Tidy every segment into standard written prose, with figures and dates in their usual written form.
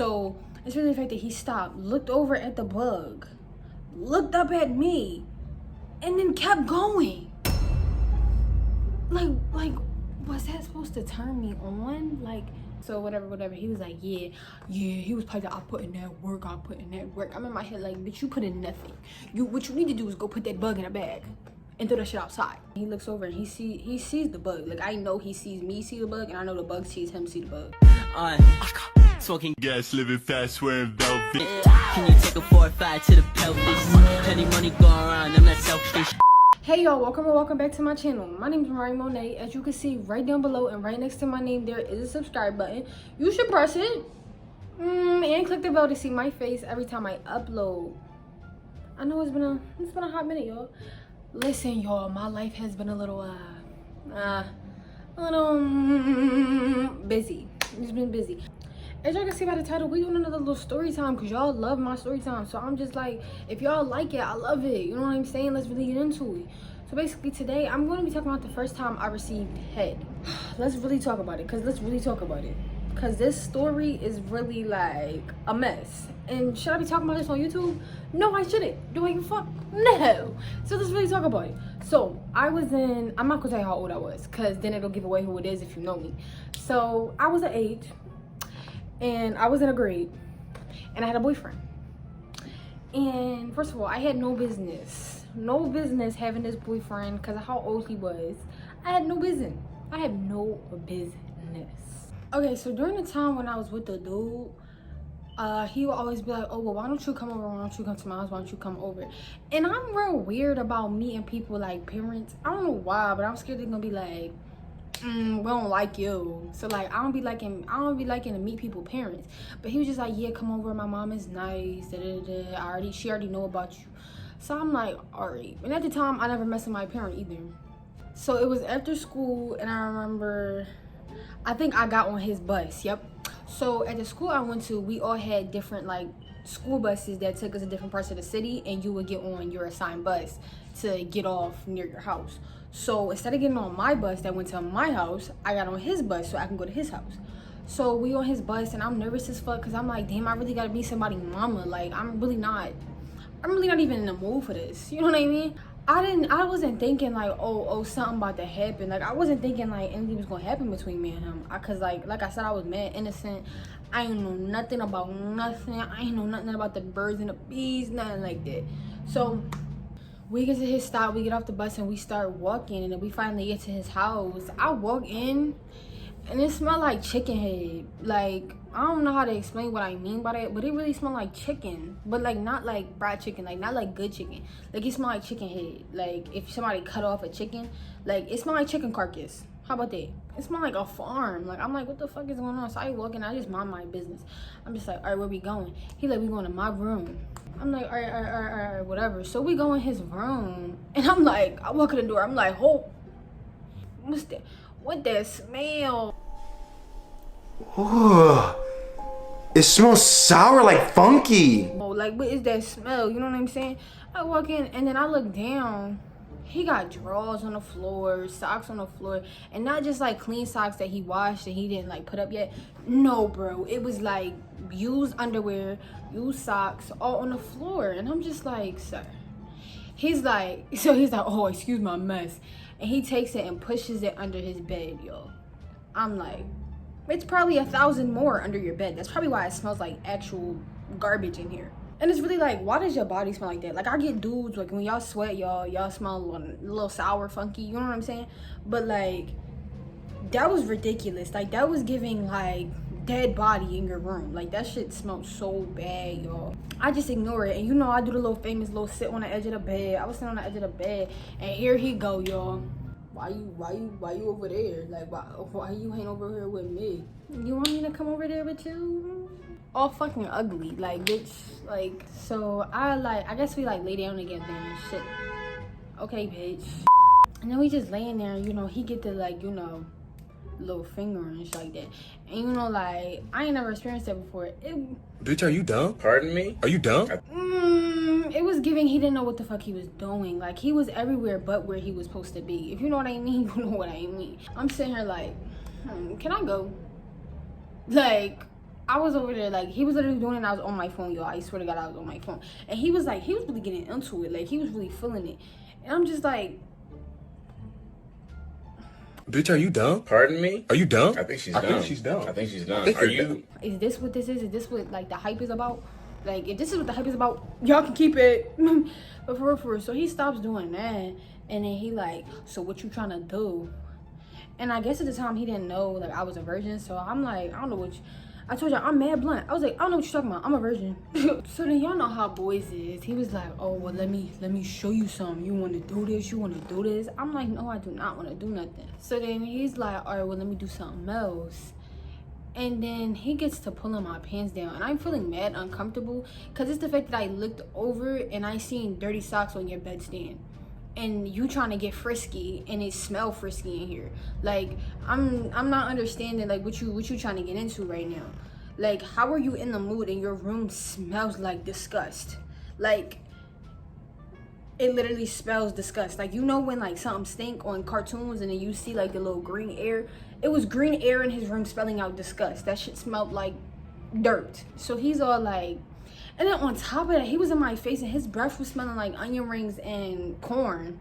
So it's really the fact that he stopped, looked over at the bug, looked up at me, and then kept going. Like, was that supposed to turn me on? Like, so whatever. He was like, yeah. He was probably like, I put in that work. I'm in my head like, bitch, you put in nothing. What you need to do is go put that bug in a bag and throw that shit outside. He looks over and he sees the bug. Like, I know he sees me see the bug, and I know the bug sees him see the bug. Smoking gas, living fast, wearing velvet. Can you take a 4 or 5 to the pelvis? Any money going around, I'm not selfish. Hey y'all, welcome back to my channel. My name is Mariah Monet. As you can see right down below and right next to my name, there is a subscribe button. You should press it and click the bell to see my face every time I upload. I know it's been a hot minute, y'all. Listen, y'all, my life has been a little busy. It's been busy. As y'all can see by the title, we doing another little story time because y'all love my story time. So I'm just like, if y'all like it, I love it. You know what I'm saying? Let's really get into it. So basically today, I'm going to be talking about the first time I received head. Let's really talk about it because this story is really like a mess. And should I be talking about this on YouTube? No, I shouldn't. Do I give a fuck? No. So let's really talk about it. So I'm not gonna tell you how old I was because then it'll give away who it is if you know me. So I was an age. And I was in a grade, and I had a boyfriend. And first of all, I had no business having this boyfriend because of how old he was. I had no business. Okay, so during the time when I was with the dude, he would always be like, oh, well, why don't you come over? Why don't you come to my house? Why don't you come over? And I'm real weird about meeting people like parents. I don't know why, but I'm scared they're gonna be like, we don't like you. So like I don't be liking to meet people parents. But he was just like, yeah, come over, my mom is nice, she already know about you. So I'm like, all right. And at the time I never messed with my parent either. So it was after school, and I remember I think I got on his bus. Yep. So at the school I went to, we all had different like school buses that took us to different parts of the city, and you would get on your assigned bus to get off near your house. So instead of getting on my bus that went to my house, I got on his bus so I can go to his house. So we on his bus, and I'm nervous as fuck because I'm like, damn, I really gotta be somebody's mama. Like I'm really not even in the mood for this. You know what I mean? I wasn't thinking like, oh, something about to happen. Like I wasn't thinking like anything was gonna happen between me and him. Cause like I said, I was mad innocent. I ain't know nothing about nothing. I ain't know nothing about the birds and the bees, nothing like that. So we get to his stop, we get off the bus, and we start walking, and then we finally get to his house. I walk in, and it smelled like chicken head. Like, I don't know how to explain what I mean by that, but it really smelled like chicken. But like, not like fried chicken, like not like good chicken. Like, it smelled like chicken head. Like, if somebody cut off a chicken, like, it smelled like chicken carcass. How about that? It smelled like a farm. Like, I'm like, what the fuck is going on? So I walk in, I just mind my business. I'm just like, all right, where we going? He like, we going to my room. I'm like, all right, whatever. So we go in his room, and I'm like, I walk in the door, I'm like, oh, what's that? What that smell? Ooh, it smells sour, like funky. Oh, like, what is that smell? You know what I'm saying? I walk in, and then I look down. He got drawers on the floor, socks on the floor, and not just like clean socks that he washed and he didn't like put up yet. No, bro, it was like used underwear, used socks, all on the floor. And I'm just like, sir. He's like, oh, excuse my mess. And he takes it and pushes it under his bed, yo. I'm like, it's probably 1,000 more under your bed. That's probably why it smells like actual garbage in here. And it's really like, why does your body smell like that? Like, I get dudes, like, when y'all sweat, y'all smell a little sour, funky, you know what I'm saying? But, like, that was ridiculous. Like, that was giving, like, dead body in your room. Like, that shit smelled so bad, y'all. I just ignore it. And, you know, I do the little famous little sit on the edge of the bed. I was sitting on the edge of the bed, and here he go, y'all. Why you over there? Like, why you ain't over here with me? You want me to come over there with you? All fucking ugly, like, bitch. Like, so I guess we like lay down together and shit. Okay, bitch. And then we just laying there, you know, he get the like, you know, little finger and shit like that. And you know, like, I ain't never experienced that before. Bitch, are you dumb? Pardon me? Are you dumb? It was giving he didn't know what the fuck he was doing. Like, he was everywhere but where he was supposed to be. If you know what I mean, you know what I mean. I'm sitting here like, can I go? Like, I was over there, like, he was literally doing it and I was on my phone, y'all. I swear to God, I was on my phone. And he was like, he was really getting into it. Like, he was really feeling it. And I'm just like, Bitch, are you dumb? Pardon me? Are you dumb? I think she's I dumb. think she's dumb. I think she's dumb. I think Are you're you? is this what this is? Is this what, like, the hype is about? Like, if this is what the hype is about, y'all can keep it. But for real, so he stops doing that. And then he like, so what you trying to do? And I guess at the time he didn't know, like, I was a virgin. So I'm like, I don't know what you... I told y'all, I'm mad blunt. I was like, I don't know what you're talking about. I'm a virgin. So then y'all know how boys is. He was like, oh, well, let me show you something. You want to do this? You want to do this? I'm like, no, I do not want to do nothing. So then he's like, all right, well, let me do something else. And then he gets to pulling my pants down. And I'm feeling mad uncomfortable. Because it's the fact that I looked over and I seen dirty socks on your bedstand. And you trying to get frisky and it smell frisky in here. Like, I'm not understanding, like, what you trying to get into right now. Like, how are you in the mood and your room smells like disgust? Like, it literally smells disgust. Like, you know when, like, something stink on cartoons and then you see, like, the little green air? It was green air in his room spelling out disgust. That shit smelled like dirt. So he's all like... And then on top of that, he was in my face and his breath was smelling like onion rings and corn.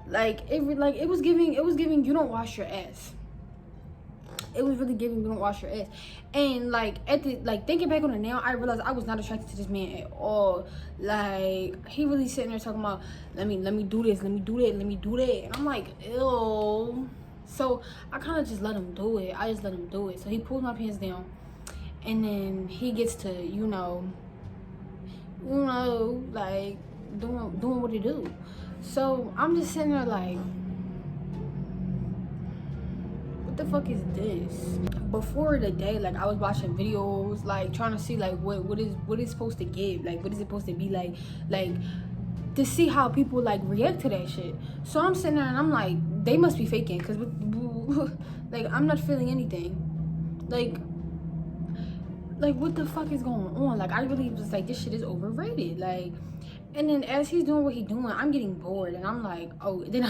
Like it was giving you don't wash your ass. It was really giving you don't wash your ass. And like thinking back on it now, I realized I was not attracted to this man at all. Like he really sitting there talking about let me do this, let me do that, let me do that. And I'm like, ew. So I kind of just let him do it. I just let him do it. So he pulls my pants down and then he gets to, like doing what he do. So I'm just sitting there like, what the fuck is this? Before the day, like I was watching videos, like trying to see like what is supposed to give, like what is it supposed to be like to see how people like react to that shit. So I'm sitting there and I'm like, they must be faking, cause like I'm not feeling anything. Like what the fuck is going on? Like I really was like, this shit is overrated. Like, and then as he's doing what he's doing, I'm getting bored and I'm like, oh, then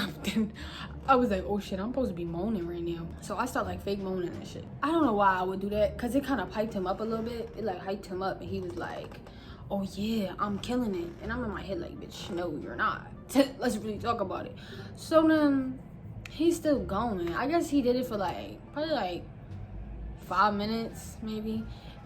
I was like, oh shit, I'm supposed to be moaning right now. So I start like fake moaning and shit. I don't know why I would do that, cause it kind of hyped him up a little bit. It like hyped him up and he was like, oh yeah, I'm killing it. And I'm in my head like, bitch, no, you're not. Let's really talk about it. So then he's still going. I guess he did it for like probably like 5 minutes maybe.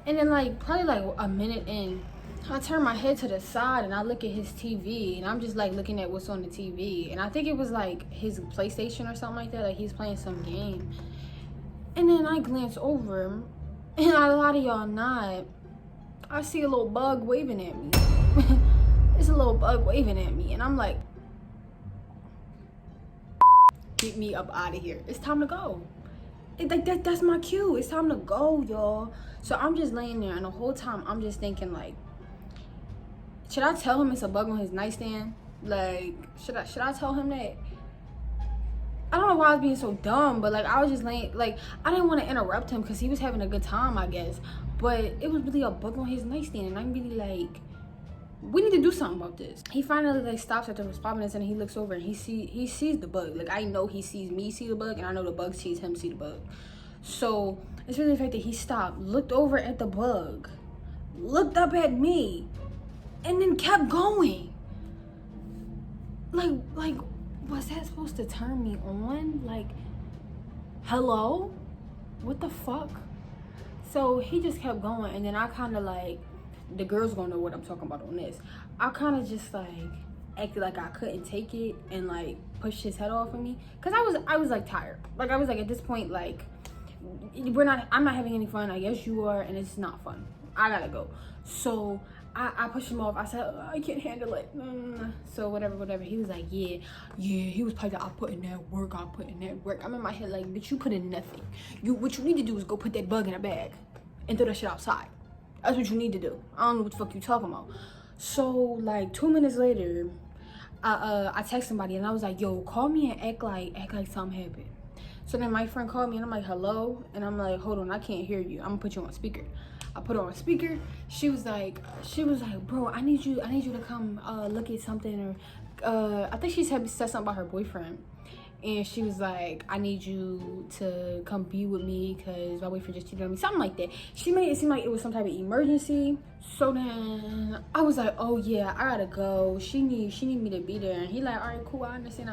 And then like probably like a minute in, I turn my head to the side and I look at his TV and I'm just like looking at what's on the TV. And I think it was like his PlayStation or something like that. Like he's playing some game. And then I glance over and a lot of y'all not. I see a little bug waving at me. It's a little bug waving at me. And I'm like, get me up out of here. It's time to go. That's my cue. It's time to go, y'all. So I'm just laying there and the whole time I'm just thinking like, should I tell him it's a bug on his nightstand? Like, should I tell him that? I don't know why I was being so dumb, but like I was just laying, like I didn't want to interrupt him because he was having a good time, I guess. But it was really a bug on his nightstand and I'm really like, we need to do something about this. He finally like stops after 5 minutes and he looks over and he sees the bug. Like I know he sees me see the bug and I know the bug sees him see the bug. So it's really the fact that he stopped, looked over at the bug, looked up at me, and then kept going. Like was that supposed to turn me on? Like, hello? What the fuck? So he just kept going and then I kind of like, the girls gonna know what I'm talking about on this. I kind of just like acted like I couldn't take it and like pushed his head off of me because I was like tired. Like I was like at this point like I'm not having any fun. I guess you are, and it's not fun. I gotta go. So I pushed him off. I said, I can't handle it. So whatever. He was like, yeah. He was probably like, I put in that work. I'm in my head like, bitch, you put in nothing. What you need to do is go put that bug in a bag and throw that shit outside. That's what you need to do. I don't know what the fuck you talking about. So like 2 minutes later, I text somebody and I was like, yo, call me and act like something happened. So then my friend called me and I'm like, hello? And I'm like, hold on, I can't hear you. I'm gonna put you on speaker. I put her on speaker. She was like, bro, I need you to come look at something. Or I think she said something about her boyfriend. And she was like, I need you to come be with me because my boyfriend just cheated on me. Something like that. She made it seem like it was some type of emergency. So then I was like, oh yeah, I gotta go. She need me to be there. And he like, all right, cool, I understand.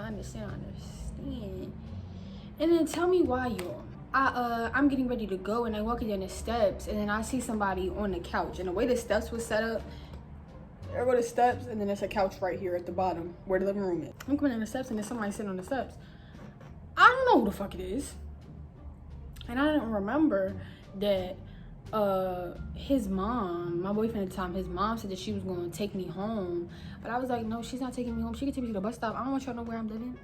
And then tell me why, y'all. I'm getting ready to go and I walking down the steps and then I see somebody on the couch. And the way the steps was set up, there go the steps and then there's a couch right here at the bottom where the living room is. I'm coming down the steps and there's somebody sitting on the steps. I don't know who the fuck it is. And I didn't remember that his mom, my boyfriend at the time, his mom said that she was going to take me home. But I was like, no, she's not taking me home. She can take me to the bus stop. I don't want y'all to know where I'm living.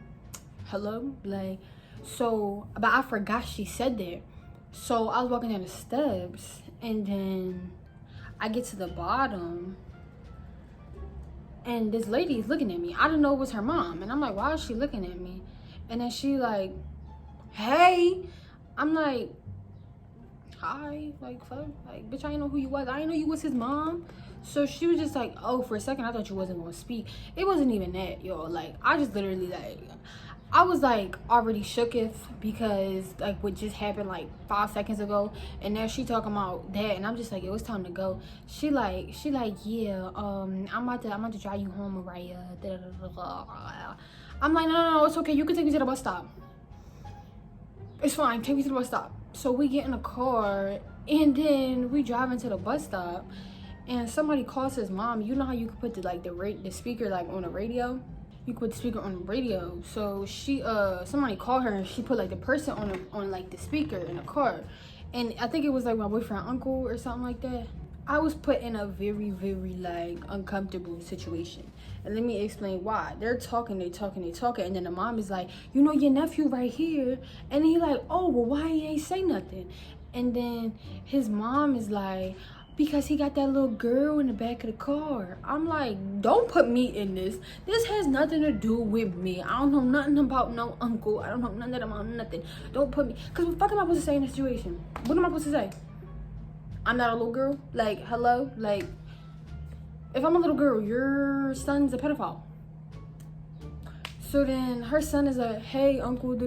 Hello? Like, so, but I forgot she said that. So I was walking down the steps and then I get to the bottom and this lady is looking at me. I didn't know it was her mom. And I'm like, why is she looking at me? And then she like, hey. I'm like, hi, like, fuck, like, bitch, I didn't know who you was. I didn't know you was his mom. So she was just like, oh, for a second, I thought you wasn't gonna speak. It wasn't even that, yo. Like, I just literally, like, I was, like, already shooketh because, like, what just happened, like, 5 seconds ago. And now she talking about that. And I'm just like, yo, it's time to go. She like, yeah, I'm about to drive you home, Mariah. I'm like, no, it's okay. You can take me to the bus stop. It's fine. Take me to the bus stop. So we get in the car and then we drive into the bus stop and somebody calls his mom. You know how you can put the speaker like on the radio? You can put the speaker on the radio. So she somebody called her and she put like the person on like the speaker in the car. And I think it was like my boyfriend uncle or something like that. I was put in a very, very like uncomfortable situation. And let me explain why. They're talking, and then the mom is like, you know your nephew right here. And he like, oh, well, why he ain't say nothing? And then his mom is like, because he got that little girl in the back of the car. I'm like, don't put me in this. This has nothing to do with me. I don't know nothing about no uncle. I don't know nothing about nothing. Don't put me, because what the fuck am I supposed to say in this situation? What am I supposed to say? I'm not a little girl? Like, hello? Like, if I'm a little girl, your son's a pedophile. So then her son is like, hey, uncle, and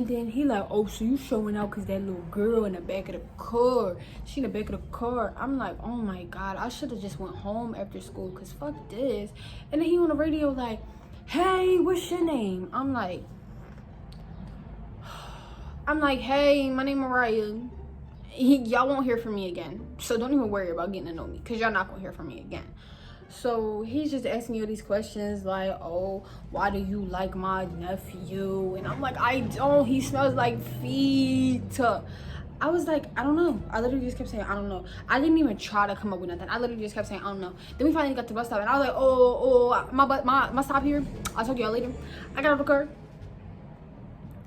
then he like, oh, so you showing out because that little girl in the back of the car. She in the back of the car. I'm like, oh my God, I should have just went home after school because fuck this. And then he on the radio like, hey, what's your name? I'm like, hey, my name Mariah. Y'all won't hear from me again, so don't even worry about getting to know me because y'all not gonna hear from me again. So he's just asking me all these questions like, oh, why do you like my nephew? And I'm like, I don't, he smells like feet. I was like, I don't know. I literally just kept saying, I don't know. I didn't even try to come up with nothing. I literally just kept saying, I don't know. Then we finally got to the bus stop and I was like, oh, my stop here. I'll talk to y'all later. I got out of the car,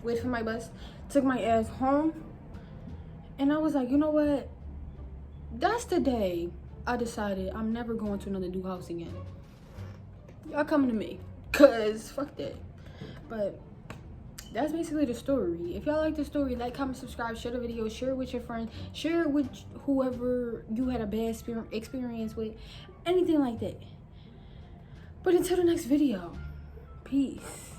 waited for my bus, took my ass home. And I was like, you know what? That's the day I decided I'm never going to another new house again. Y'all coming to me. Because fuck that. But that's basically the story. If y'all like the story, like, comment, subscribe, share the video, share it with your friends, share it with whoever you had a bad experience with. Anything like that. But until the next video, peace.